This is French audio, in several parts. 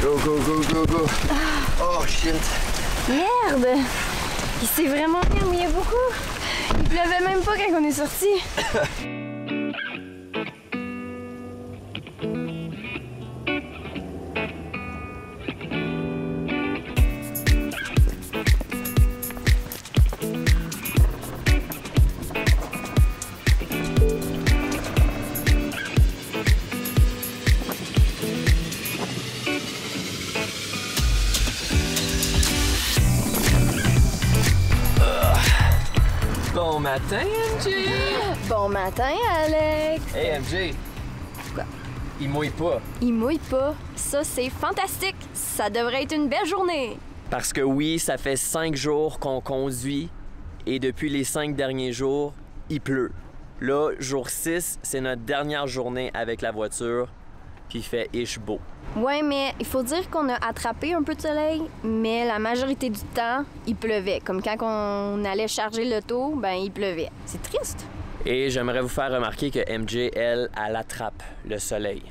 Go, go, go, go, go. Oh shit. Merde! Il s'est vraiment bien mouillé beaucoup. Il pleuvait même pas quand on est sorti. Bon matin, MJ! Bon matin, Alex! Hey, MJ! Quoi? Il mouille pas. Il mouille pas. Ça, c'est fantastique! Ça devrait être une belle journée! Parce que oui, ça fait 5 jours qu'on conduit et depuis les 5 derniers jours, il pleut. Là, jour 6, c'est notre dernière journée avec la voiture, puis il fait ish beau. Ouais, mais il faut dire qu'on a attrapé un peu de soleil, mais la majorité du temps, il pleuvait. Comme quand on allait charger l'auto, ben il pleuvait. C'est triste. Et j'aimerais vous faire remarquer que MJ, elle attrape le soleil.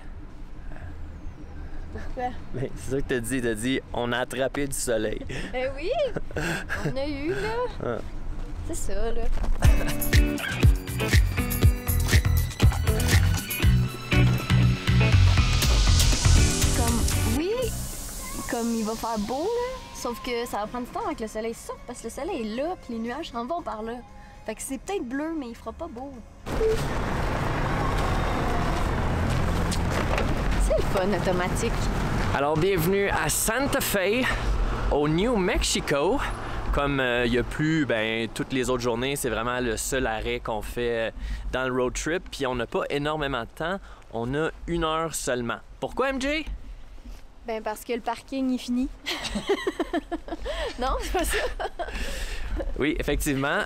Pourquoi? Mais c'est ça que t'as dit, on a attrapé du soleil. Ben oui! On a eu, là. Ah. C'est ça, là. Comme il va faire beau, là, sauf que ça va prendre du temps avant que le soleil sorte, parce que le soleil est là, puis les nuages s'en vont par là. Fait que c'est peut-être bleu, mais il fera pas beau. C'est le fun automatique. Alors, bienvenue à Sante Fe, au Nouveau-Mexique. Comme il n'y a plus toutes les autres journées, c'est vraiment le seul arrêt qu'on fait dans le road trip. Puis on n'a pas énormément de temps, on a 1 heure seulement. Pourquoi, MJ? Ben parce que le parking est fini. Non, c'est pas ça. Oui, effectivement.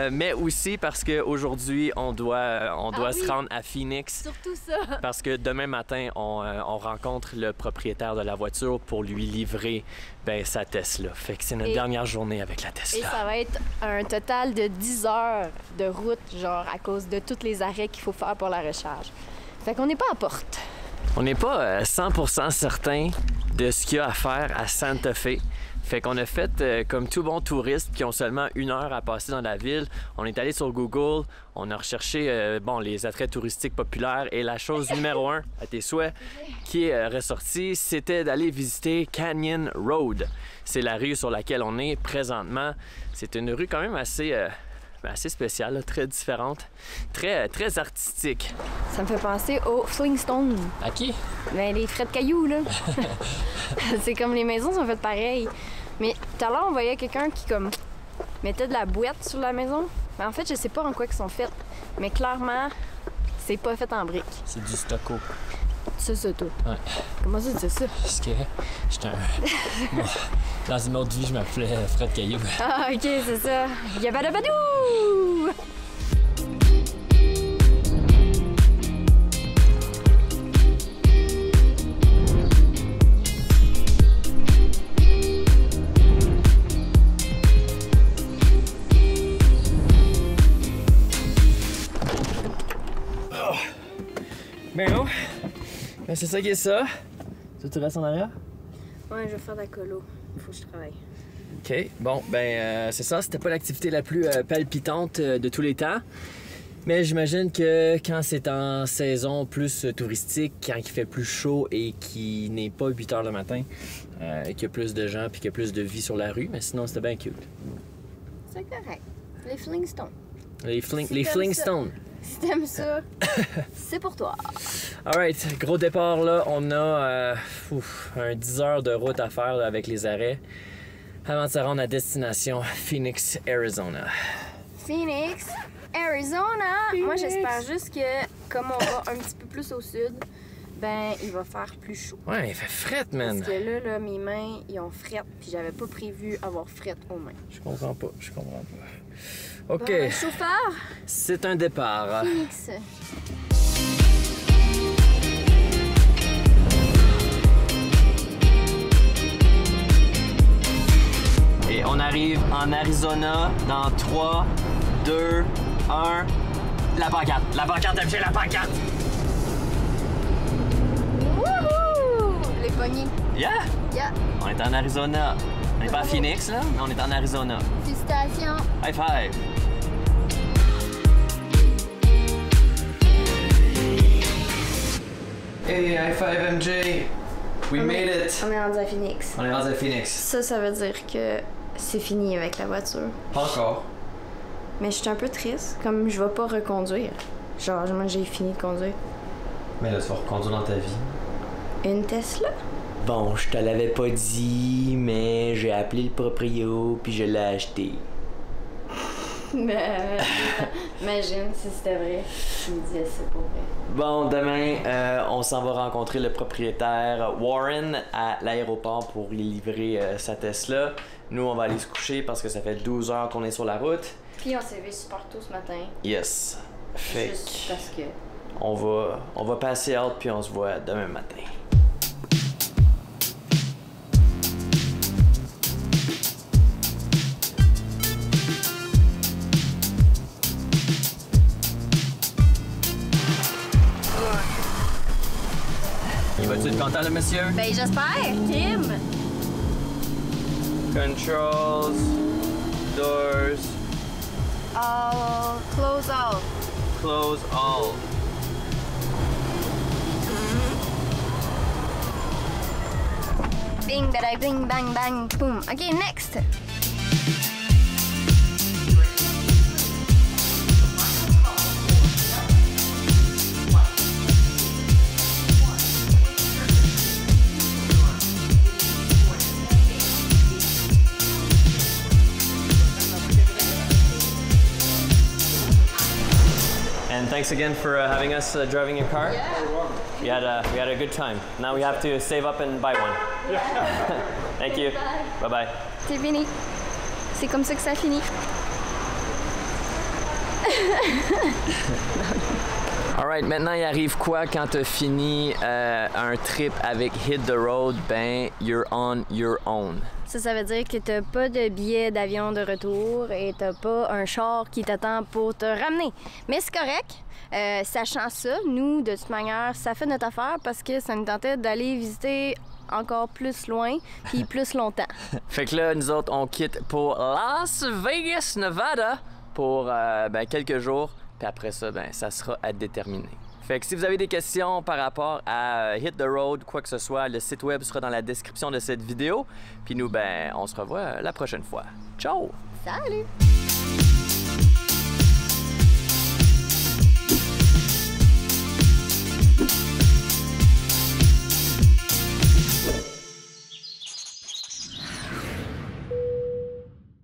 Mais aussi parce qu'aujourd'hui, on doit se rendre à Phoenix. Surtout ça. Parce que demain matin, on rencontre le propriétaire de la voiture pour lui livrer sa Tesla. Fait que c'est notre dernière journée avec la Tesla. Et ça va être un total de 10 heures de route, genre à cause de tous les arrêts qu'il faut faire pour la recharge. Fait qu'on n'est pas à porte. On n'est pas 100% certain de ce qu'il y a à faire à Sante Fe. Fait qu'on a fait comme tout bon touriste qui ont seulement 1 heure à passer dans la ville. On est allé sur Google, on a recherché les attraits touristiques populaires et la chose numéro 1 à tes souhaits qui est ressortie, c'était d'aller visiter Canyon Road. C'est la rue sur laquelle on est présentement. C'est une rue quand même assez spéciale, là, très différente, très artistique. Ça me fait penser aux Flintstones. À qui? Ben, les frais de cailloux, là. C'est comme les maisons sont faites pareil. Mais tout à l'heure, on voyait quelqu'un qui, comme, mettait de la boîte sur la maison. Mais en fait, je sais pas en quoi ils sont faites. Mais clairement, c'est pas fait en briques. C'est du stucco. C'est ça, toi? Ouais. Comment ça, tu sais ça? Parce que j'étais dans une autre vie, je m'appelais Fred Caillou. Ah, OK, c'est ça. Yabadabadou! Ben c'est ça qui est ça. Tu restes en arrière? Ouais, je vais faire de la colo. Il faut que je travaille. OK. Bon, c'est ça. C'était pas l'activité la plus palpitante de tous les temps. Mais j'imagine que quand c'est en saison plus touristique, quand il fait plus chaud et qu'il n'est pas 8 h le matin, qu'il y a plus de gens puis qu'il y a plus de vie sur la rue, mais sinon c'était bien cute. C'est correct. Les Flintstones. Les Flintstones. Si t'aimes ça, c'est pour toi. Alright, gros départ là. On a un 10 heures de route à faire là, avec les arrêts avant de se rendre à destination Phoenix, Arizona. Phoenix, Arizona! Phoenix. Moi, j'espère juste que, comme on va un petit peu plus au sud, il va faire plus chaud. Ouais, il fait frette, man. Parce que là, mes mains, ils ont frette, puis j'avais pas prévu avoir frette aux mains. Je comprends pas. OK. Bon, chauffeur! C'est un départ. Phoenix. Et on arrive en Arizona dans 3, 2, 1. La pancarte, MJ, la pancarte! Wouhou! Les gagné. Yeah! Yeah. On est en Arizona. On n'est pas à Phoenix, là, mais on est en Arizona. Félicitations. High five! Hey, high five, MJ! We made it! On est rendu à Phoenix. On est rendu à Phoenix. Ça veut dire que c'est fini avec la voiture. Pas encore. Mais je suis un peu triste, comme je vais pas reconduire. Genre, moi, j'ai fini de conduire. Mais là, tu vas reconduire dans ta vie. Une Tesla? Bon, je te l'avais pas dit, mais j'ai appelé le proprio puis je l'ai acheté. Mais imagine si c'était vrai. Je me disais c'est pas vrai. Bon, demain, on s'en va rencontrer le propriétaire Warren à l'aéroport pour lui livrer sa Tesla. Nous, on va aller se coucher parce que ça fait 12 heures qu'on est sur la route. Puis on s'est levé super tôt ce matin. Yes. Fait Juste parce que... on va passer out puis on se voit demain matin. Il va-tu être content, le monsieur? Ben j'espère! Tim! Controls, doors, All... Close all. close all. Bing, bada, bing, bang, bang, boom. Okay, next! And thanks again for having us driving your car. Yeah. We had a good time. Now we have to save up and buy one. Thank you. Bye bye. C'est fini. C'est comme ça que ça finit. Alright, maintenant il arrive quoi quand tu fini un trip avec Hit the Road? Ben, you're on your own. Ça veut dire que t'as pas de billet d'avion de retour et t'as pas un char qui t'attend pour te ramener. Mais c'est correct. Sachant ça, nous, de toute manière, ça fait notre affaire parce que ça nous tentait d'aller visiter encore plus loin puis plus longtemps. Fait que là, nous autres, on quitte pour Las Vegas, Nevada pour quelques jours. Puis après ça, ça sera à déterminer. Fait que si vous avez des questions par rapport à Hit the Road, quoi que ce soit, le site web sera dans la description de cette vidéo. Puis nous, on se revoit la prochaine fois. Ciao! Salut!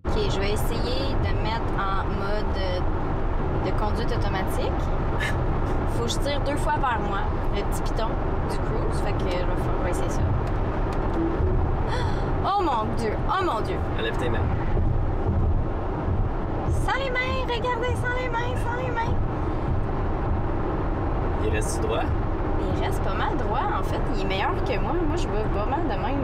Ok, je vais essayer de mettre en mode de conduite automatique. Faut que je tire 2 fois vers moi, le petit piton du cruise, fait que on va essayer ça. Oh mon Dieu! Oh mon Dieu! Enlève tes mains. Sans les mains! Regardez, sans les mains! Sans les mains! Il reste droit? Il reste pas mal droit, en fait. Il est meilleur que moi. Moi, je vais pas mal de même.